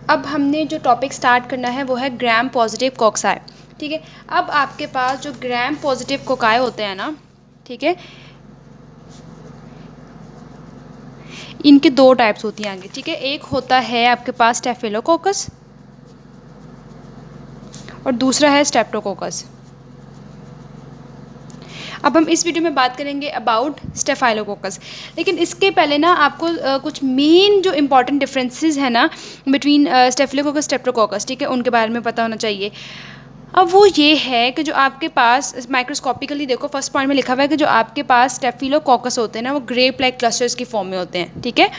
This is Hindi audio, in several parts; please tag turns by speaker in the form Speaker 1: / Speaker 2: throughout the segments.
Speaker 1: अब हमने जो टॉपिक स्टार्ट करना है वो है ग्राम पॉजिटिव कोक्साई। ठीक है, अब आपके पास जो ग्राम पॉजिटिव कोकाई होते हैं ना, ठीक है, इनके दो टाइप्स होती हैं आगे। ठीक है, एक होता है आपके पास स्टेफिलोकोकस और दूसरा है स्ट्रेप्टोकोकस। अब हम इस वीडियो में बात करेंगे अबाउट स्टेफाइलोकोकस, लेकिन इसके पहले ना आपको कुछ मेन जो इंपॉर्टेंट डिफरेंसेस है ना बिटवीन स्टेफिलोकोकस स्ट्रेप्टोकोकस, ठीक है, उनके बारे में पता होना चाहिए। अब वो ये है कि जो आपके पास माइक्रोस्कोपिकली देखो, फर्स्ट पॉइंट में लिखा हुआ है कि जो आपके पास स्टेफिलोकोकस होते हैं ना वो ग्रेप लाइक क्लस्टर्स की फॉर्म में होते हैं। ठीक है,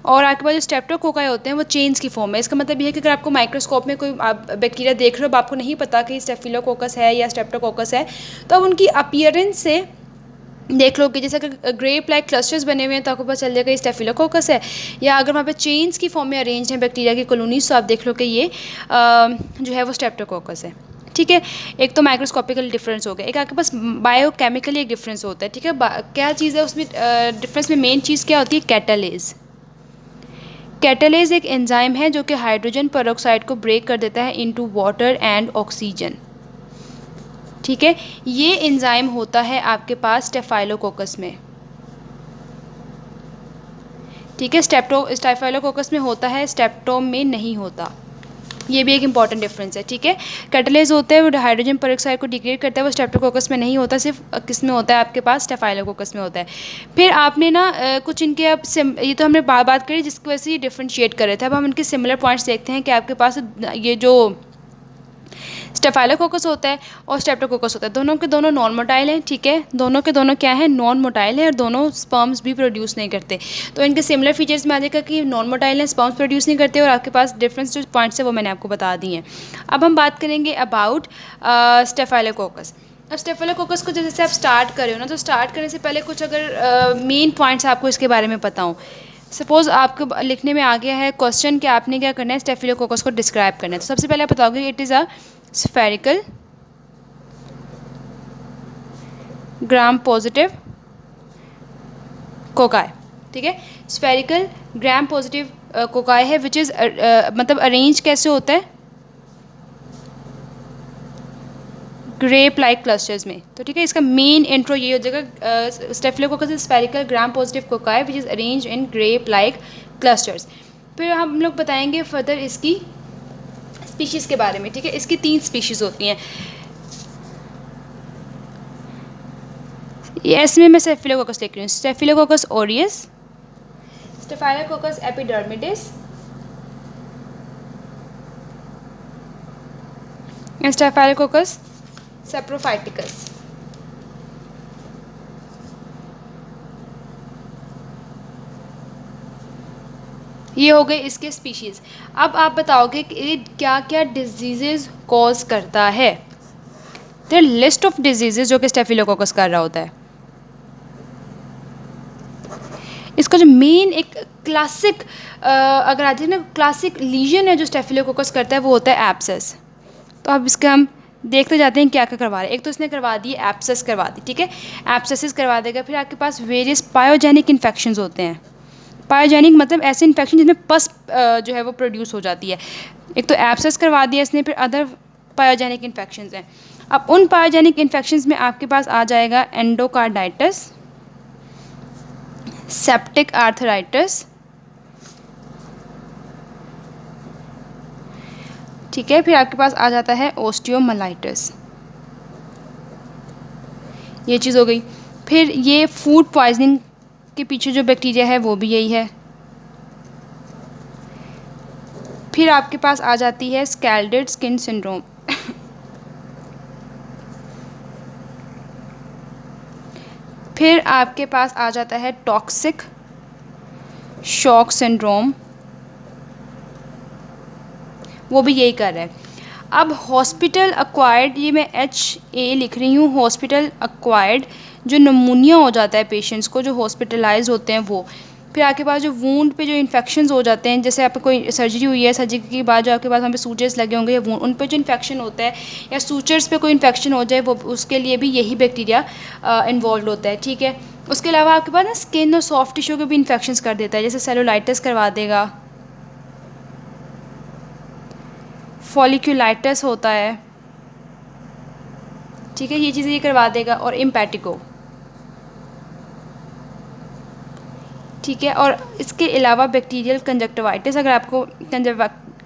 Speaker 1: और आपके पास जो स्ट्रेप्टोकोकाई होते हैं वो चेन्स की फॉर्म है। इसका मतलब ये है कि अगर आपको माइक्रोस्कोप में कोई आप बैक्टीरिया देख रहे हो, अब आपको नहीं पता कि स्टेफिलोकोकस है या स्ट्रेप्टोकोकस है, तो अब उनकी अपीयरेंस से देख लो कि जैसे अगर ग्रेप लाइक क्लस्टर्स बने हुए हैं तो आपको पता चल जाएगा ये स्टेफिलोकोकस है, या अगर वहाँ पे चेन्स की फॉर्म में अरेंज हैं बैक्टीरिया की कॉलोनीज, तो आप देख लो कि ये जो है वो स्ट्रेप्टोकोकस है। ठीक है, एक तो माइक्रोस्कोपिकल डिफरेंस हो गया, एक आपके पास बायोकेमिकली एक डिफरेंस होता है। ठीक है, क्या चीज़ है उसमें डिफरेंस में मेन चीज़ क्या होती है? कैटालेज। कैटालेज एक एंजाइम है जो कि हाइड्रोजन पेरोक्साइड को ब्रेक कर देता है इनटू वाटर एंड ऑक्सीजन। ठीक है, ये एंजाइम होता है आपके पास स्टेफाइलोकोकस में। ठीक है, स्टेफाइलोकोकस में होता है, स्टेप्टोम में नहीं होता। ये भी एक इंपॉर्टेंट डिफरेंस है। ठीक है, कैटालेज होता है वो हाइड्रोजन पेरोक्साइड को डिग्रेड करता है, वो स्ट्रेप्टोकोकस में नहीं होता, सिर्फ किस में होता है? आपके पास स्टेफाइलोकोकस में होता है। फिर आपने ना कुछ इनके अब ये तो हमने बात करी जिसकी वजह से ये डिफ्रेंशिएट कर रहे थे। अब हम इनके सिमिलर पॉइंट्स देखते हैं कि आपके पास ये जो स्टेफाइलोकोकस होता है और स्ट्रेप्टोकोकस होता है, दोनों के दोनों नॉन मोटाइल हैं। ठीक है, दोनों के दोनों क्या है? नॉन मोटाइल है, और दोनों स्पर्म्स भी प्रोड्यूस नहीं करते। तो इनके सिमिलर फीचर्स में आ जाएगा कि नॉन मोटाइल हैं, स्पर्म्स प्रोड्यूस नहीं करते, और आपके पास डिफरेंस जो पॉइंट्स है वो मैंने आपको बता दिए हैं। अब हम बात करेंगे अबाउट स्टेफाइलोकोकस। अब स्टेफाइलोकोकस को जैसे आप स्टार्ट कर रहे हो ना, तो स्टार्ट करने से पहले कुछ अगर मेन पॉइंट्स आपको इसके बारे में पता हो। सपोज आपको लिखने में आ गया है क्वेश्चन कि आपने क्या करना है? स्टेफिलोकोकस को डिस्क्राइब करना है। तो सबसे पहले आप बताओगे it is a spherical gram positive cocci. ठीक है, स्फेरिकल ग्राम पॉजिटिव कोकाई है विच इज़ मतलब अरेंज कैसे होता है? ग्रेप लाइक क्लस्टर्स में। तो ठीक है, इसका मेन इंट्रो ये हो जाएगा, staphylococcus spherical gram positive cocci which is arrange in grape like clusters. फिर हम लोग बताएंगे फर्दर इसकी स्पीशीज़ के बारे में। ठीक है, इसकी 3 स्पीशीज़ होती हैं। इसमें मैं स्टेफिलोकोकस लिख रही हूँ, Staphylococcus aureus, Staphylococcus epidermidis and Staphylococcus saprophyticus. ये हो गए इसके स्पीशीज़। अब आप बताओगे कि क्या क्या डिजीज़ कॉज करता है? देयर लिस्ट ऑफ डिजीज़ जो कि स्टेफिलोकोकस कर रहा होता है। इसका जो मेन एक क्लासिक अगर आती है ना, क्लासिक लीजन है जो स्टेफिलोकोकस करता है वो होता है एब्सेस। तो अब इसका हम देखते जाते हैं क्या क्या करवा रहे हैं। एक तो इसने करवा दी एब्सेस करवा दी। ठीक है, एब्सेसिस करवा देगा। फिर आपके पास वेरियस पायोजेनिक इन्फेक्शंस होते हैं। पायोजेनिक मतलब ऐसे इन्फेक्शन जिसमें पस जो है वो प्रोड्यूस हो जाती है। एक तो एब्सेस करवा दिया इसने, फिर अदर पायोजेनिक इन्फेक्शंस हैं। अब उन पायोजेनिक इन्फेक्शंस में आपके पास आ जाएगा एंडोकार्डाइटिस, सेप्टिक आर्थराइटिस। ठीक है, फिर आपके पास आ जाता है ओस्टियोमालाइटिस। ये चीज़ हो गई। फिर ये फूड पॉइजनिंग के पीछे जो बैक्टीरिया है वो भी यही है। फिर आपके पास आ जाती है स्कैल्डेड स्किन सिंड्रोम। फिर आपके पास आ जाता है टॉक्सिक शॉक सिंड्रोम, वो भी यही कर रहा है। अब हॉस्पिटल अक्वायर्ड, ये मैं HA लिख रही हूँ, हॉस्पिटल अक्वायर्ड जो नमूनिया हो जाता है पेशेंट्स को, जो हॉस्पिटलाइज होते हैं वो। फिर आपके पास जो वूंड पे जो इन्फेक्शंस हो जाते हैं, जैसे आपको कोई सर्जरी हुई है, सर्जरी के बाद जो आपके पास वहाँ पे सूचर्स लगे होंगे या वूंड, उन पे जो इन्फेक्शन होता है, या सूचर्स पे कोई इन्फेक्शन हो जाए, वो उसके लिए भी यही बैक्टीरिया इन्वॉल्व होता है। ठीक है, उसके अलावा आपके पास ना स्किन और सॉफ्ट टिश्यू के भी इन्फेक्शंस कर देता है, जैसे सेलुलाइटिस करवा देगा। फॉलिक्यूलाइटिस होता है, ठीक है, ये चीज़ें ये करवा देगा, और इम्पैटिको, ठीक है। और इसके अलावा बैक्टीरियल कंजक्टिवाइटिस, अगर आपको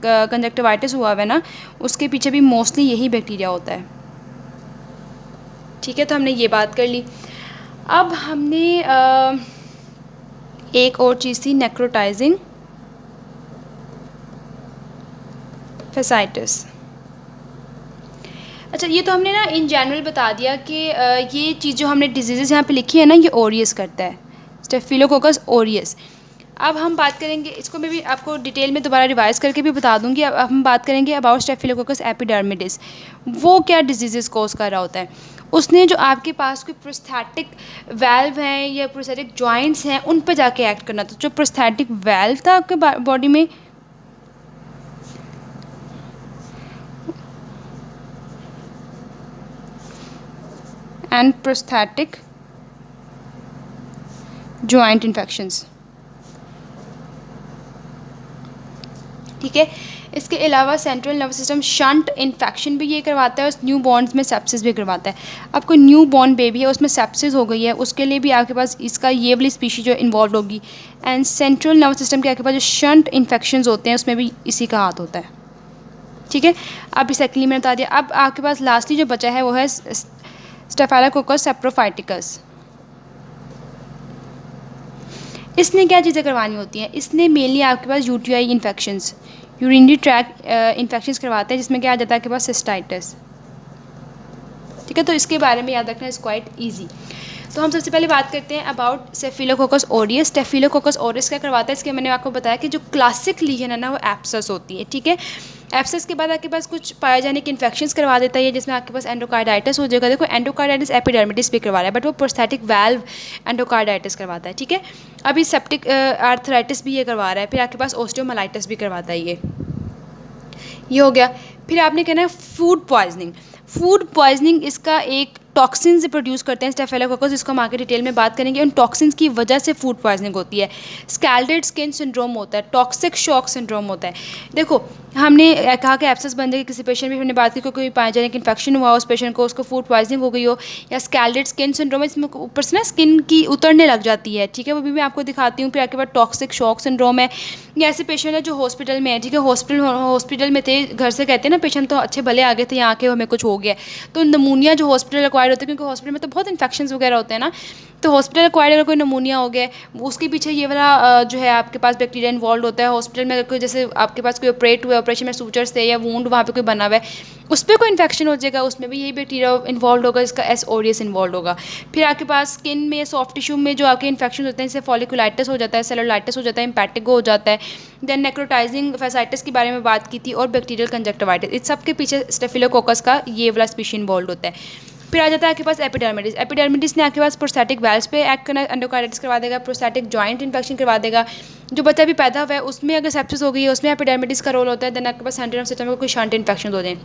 Speaker 1: कंजक्टिवाइटिस हुआ है ना, उसके पीछे भी मोस्टली यही बैक्टीरिया होता है, ठीक है। तो हमने ये बात कर ली। अब हमने एक और चीज़ थी, नेक्रोटाइजिंग फेसाइटिस। अच्छा, ये तो हमने ना इन जनरल बता दिया कि ये चीज़ जो हमने डिजीज़ यहाँ पे लिखी है ना, ये ओरियस करता है, स्टेफिलोकोकस ओरियस। अब हम बात करेंगे, इसको मैं भी आपको डिटेल में दोबारा रिवाइज़ करके भी बता दूंगी। अब हम बात करेंगे अबाउट स्टेफिलोकोकस एपिडर्मिडिस, वो क्या डिजीज़ कोज कर रहा होता है। उसने जो आपके पास कोई प्रोस्थेटिक वेल्व हैं या प्रोस्थेटिक जॉइंट्स हैं, उन पर जाके एक्ट करना। तो जो प्रोस्थेटिक वेल्व था आपके बॉडी में, एंड प्रोस्थेटिक जॉइंट इन्फेक्शंस, ठीक है। इसके अलावा central nervous system shunt infection भी ये करवाता है, और न्यू बॉर्न्स में सेप्सिस भी करवाता है। अब कोई न्यू बॉर्न बेबी है, उसमें सेप्सिस हो गई है, उसके लिए भी आपके पास इसका ये वाली स्पीशीज जो इन्वॉल्व होगी। एंड सेंट्रल नर्वस सिस्टम के आपके पास जो शंट इन्फेक्शंस होते हैं, उसमें भी इसी का हाथ होता है, ठीक है। अब सेकेंडली मैंने बता दिया। अब आपके पास लास्टली जो बचा है वो है स्टेफाइलोकोकस सेप्रोफाइटिकस। इसने क्या चीज़ें करवानी होती हैं, इसने मेनली आपके पास UTI infections, urinary tract infections करवाते हैं, जिसमें क्या आ जाता है आपके पास सिस्टाइटिस, ठीक है। तो इसके बारे में याद रखना इज़ क्वाइट ईजी। तो हम सबसे पहले बात करते हैं about staphylococcus Orius. Staphylococcus Orius क्या करवाता है, इसके मैंने आपको बताया कि जो क्लासिक लीजन है ना, वो एब्सेस होती है, ठीक है। एब्सेस के बाद आपके पास कुछ पायोजेनिक इन्फेक्शंस करवा देता है, जिसमें आपके पास एंडोकार्डाइटिस हो जाएगा। देखो, एंडोकार्डाइटिस एपिडर्मिडिस भी करवा रहा है, बट वो प्रोस्थेटिक वाल्व एंडोकार्डाइटिस करवाता है, ठीक है। अभी सेप्टिक आर्थराइटिस भी ये करवा रहा है। फिर आपके पास ओस्टियोमाइलाइटिस भी करवाता है ये हो गया। फिर आपने कहना है फूड पॉइजनिंग। फूड पॉइजनिंग इसका एक टॉक्सिन से प्रोड्यूस करते हैं स्टेफिलोकोकस, जिसको हम आगे डिटेल में बात करेंगे। उन टॉक्सिन्स की वजह से फूड पॉइजनिंग होती है। स्कैल्डेड स्किन सिंड्रोम होता है, टॉक्सिक शॉक सिंड्रोम होता है। देखो, हमने कहा कि एब्सेस बन जाएगी किसी पेशेंट में, हमने बात की कोई पायोजेनिक इन्फेक्शन हुआ उस पेशेंट को, उसको फूड पॉइजनिंग हो गई हो, या स्कैल्डेड स्किन सिंड्रोम है, इसमें ऊपर से ना स्किन की उतरने लग जाती है, ठीक है। वो भी मैं आपको दिखाती हूँ। फिर आपके बाद टॉक्सिक शॉक सिंड्रोम है, या ऐसे पेशेंट है जो हॉस्पिटल में है, ठीक है। हॉस्पिटल में थे, घर से कहते हैं ना पेशेंट तो अच्छे भले आ गए थे, यहाँ आके हमें कुछ हो गया। तो नमूनिया जो हॉस्पिटल एक्वायर्ड होते हैं, क्योंकि हॉस्पिटल में तो बहुत इन्फेक्शंस वगैरह होते हैं ना, तो हॉस्पिटल एक्वायर्ड अगर कोई नमूनिया हो गया, उसके पीछे ये वाला जो है आपके पास बैक्टीरिया इन्वॉल्व होता है। हॉस्पिटल में अगर कोई, जैसे आपके पास कोई ऑपरेट हुआ है, ऑपरेशन में सूचर्स थे या वूंड वहाँ पे कोई बना हुआ है, उस पर कोई इन्फेक्शन हो जाएगा, उसमें भी यही बैक्टीरिया इन्वॉल्व होगा, इसका एस ओरियस इन्वॉल्व होगा। फिर आपके पास स्किन में, सॉफ्ट टिश्यू में जो आपके इन्फेक्शन होते हैं, जैसे फॉलिकुलाइटिस हो जाता है, सेलुलाइटिस हो जाता है, इम्पैटिको हो जाता है। देन नेक्रोटाइजिंग फेसाइटिस के बारे में बात की थी, और बैक्टीरियल कंजक्टिवाइटिस, इस सब के पीछे स्टेफिलोकोकस का ये वाला स्पीशी इन्वॉल्व होता है। फिर आ जाता है आपके पास एपिडर्मिडिस। एपिडर्मिडिस ने आपके पास प्रोस्थेटिक वेल्व्स पे एक्ट करना, एंडोकार्डाइटिस करवा देगा, प्रोस्थेटिक जॉइंट इन्फेक्शन करवा देगा। जो बच्चा भी पैदा हुआ है उसमें अगर सेप्सिस हो गई है, उसमें एपिडर्मिडिस का रोल होता है। देन आपके पास सेंट्रल नर्वस सिस्टम में कोई शंट इन्फेक्शन हो जाए।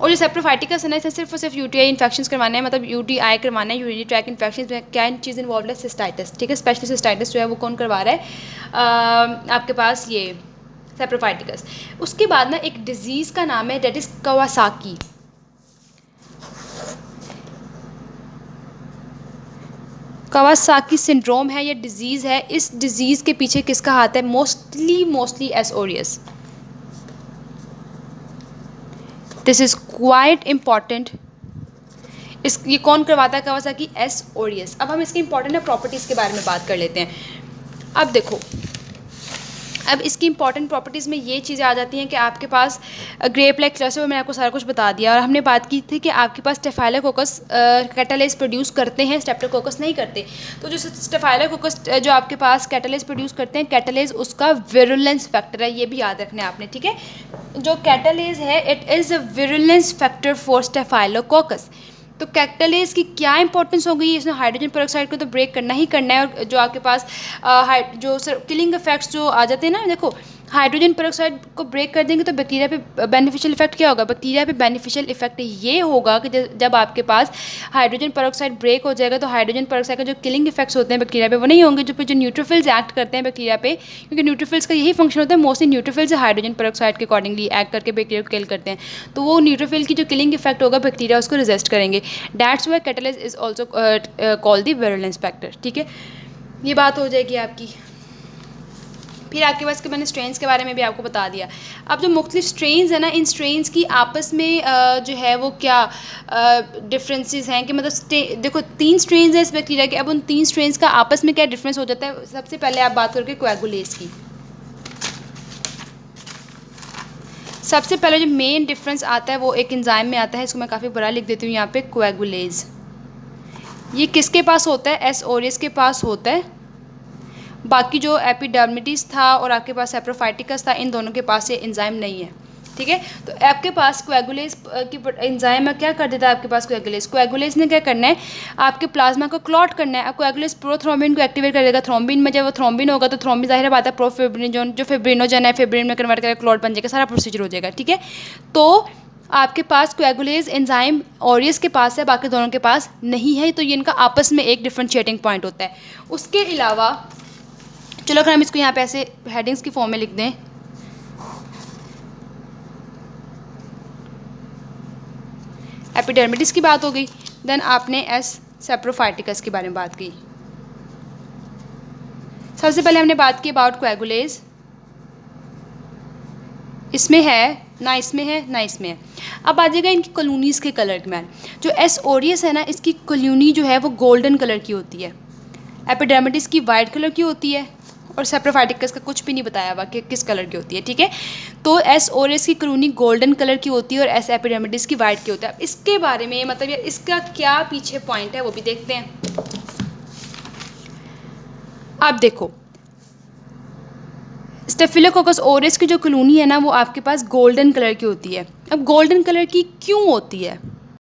Speaker 1: और जो सेप्रोफाइटिकस है ना, इसे सिर्फ और सिर्फ यूटीआई इन्फेक्शन करवाना है, मतलब यूटीआई करवाना है, यूरिनरी ट्रैक इन्फेक्शन। क्या चीज़ इन्वॉल्व है, सिस्टाइटिस, ठीक है। स्पेशली सिस्टाइटिस जो है वो कौन करवा रहा है, आपके पास ये सेप्रोफाइटिकस। उसके बाद ना एक डिजीज़ का नाम है, that is Kawasaki. Kawasaki syndrome है, ये डिजीज़ है। इस डिजीज़ के पीछे किसका हाथ है, mostly S Orius. This is quite important. ये कौन करवाता है कवासाकी, एस ओरियस। अब हम इसकी इंपॉर्टेंट प्रॉपर्टीज़ के बारे में बात कर लेते हैं। अब देखो, अब इसकी इंपॉर्टेंट प्रॉपर्टीज़ में ये चीज़ें आ जाती हैं कि आपके पास ग्रेप लाइक क्लस्टर में मैंने आपको सारा कुछ बता दिया। और हमने बात की थी कि आपके पास स्टेफाइलोकोकस कैटालेज प्रोड्यूस करते हैं, स्टेप्टोकोकस नहीं करते। तो जो स्टेफाइलोकोकस जो आपके पास कैटालेज प्रोड्यूस करते हैं, कैटालेज उसका विरुलेंस फैक्टर है, ये भी याद रखना है आपने, ठीक है। जो कैटालेज है, it is a virulence factor for staphylococcus. तो कैटालेज की क्या इंपॉर्टेंस हो गई, इसने हाइड्रोजन पेरोक्साइड को तो ब्रेक करना ही करना है। और जो आपके पास जो किलिंग इफेक्ट्स जो आ जाते हैं ना, देखो हाइड्रोजन पेरोक्साइड को ब्रेक कर देंगे तो बैक्टीरिया पे बेनिफिशियल इफेक्ट क्या होगा? बैक्टीरिया पे बेनिफिशियल इफेक्ट ये होगा कि जब आपके पास हाइड्रोजन पेरोक्साइड ब्रेक हो जाएगा तो हाइड्रोजन पेरोक्साइड का जो किलिंग इफेक्ट्स होते हैं बैक्टीरिया पे वो नहीं होंगे, जो न्यूट्रोफिल्स एक्ट करते हैं बैक्टीरिया पे, क्योंकि न्यूट्रोफिल्स का यही फंक्शन होता है, मोस्टली न्यूट्रोफिल्स हाइड्रोजन पेरोक्साइड के अकॉर्डिंगली एक्ट करके बैक्टीरिया को किल करते हैं, तो वो न्यूट्रोफिल की जो किलिंग इफेक्ट होगा बैक्टीरिया उसको रेजिस्ट करेंगे। That's why catalyst is also called the virulence factor. ठीक है, ये बात हो जाएगी आपकी। फिर आपके पास के मैंने स्ट्रेन्स के बारे में भी आपको बता दिया। अब जो मुख्तलिफ स्ट्रेन्स हैं ना, इन स्ट्रेन्स की आपस में जो है वो क्या डिफरेंसेस हैं कि मतलब देखो 3 स्ट्रेन्स हैं इस बैक्टीरिया के। अब उन 3 स्ट्रेन्स का आपस में क्या डिफरेंस हो जाता है, सबसे पहले आप बात करके कोएगुलेज की। सबसे पहले जो मेन डिफरेंस आता है वो एक एंजाइम में आता है, इसको मैं काफ़ी बड़ा लिख देती हूँ यहाँ पे, कोएगुलेज। ये किसके पास होता है? एस ओरियस के पास होता है। बाकी जो एपिडर्मिडिस था और आपके पास सेप्रोफाइटिकस था, इन दोनों के पास ये एंजाइम नहीं है। ठीक है, तो आपके पास कोएगुलेज की एंजाइम क्या कर देता है? आपके पास कोएगुलेज ने क्या करना है? आपके प्लाज्मा को क्लॉट करना है। अब कोएगुलेज प्रोथ्रोम्बिन को एक्टिवेट कर देगा। थ्रोम्बिन में जब वो थ्रोम्बिन होगा तो थ्रोम्बिन जाहिर बात है प्रोफिब्रिनोजन, जो फिब्रिनोजन है, फिब्रिन में कन्वर्ट करके क्लॉट बन जाएगा, सारा प्रोसीजर हो जाएगा। ठीक है, तो आपके पास कोएगुलेज एंजाइम ओरियस के पास है, बाकी दोनों के पास नहीं है, तो ये इनका आपस में एक डिफरेंशिएटिंग पॉइंट होता है। उसके अलावा चलो अगर हम इसको यहाँ पे ऐसे हेडिंग्स की फॉर्म में लिख दें, एपिडर्मिडिस की बात हो गई, देन आपने एस सेप्रोफाइटिकस के बारे में बात की। सबसे पहले हमने बात की अबाउट कोएगुलेज, इसमें है ना, इसमें है ना, इसमें है। अब आ जाएगा इनकी कॉलोनीज़ के कलर के मैन। जो एस ओरियस है ना, इसकी कॉलोनी जो है वो गोल्डन कलर की होती है, एपिडर्मिडिस की वाइट कलर की होती है, और सेप्रोफाइटिकस का कुछ भी नहीं बताया हुआ कि किस कलर की होती है। ठीक है, तो एस ओरियस की कॉलोनी गोल्डन कलर की होती है और एस एपिडर्मिडिस की वाइट की होती है। अब इसके बारे में मतलब यार इसका क्या पीछे पॉइंट है वो भी देखते हैं। अब देखो, स्टेफिलोकोकस ओरियस की जो कॉलोनी है ना वो आपके पास गोल्डन कलर की होती है। अब गोल्डन कलर की क्यों होती है?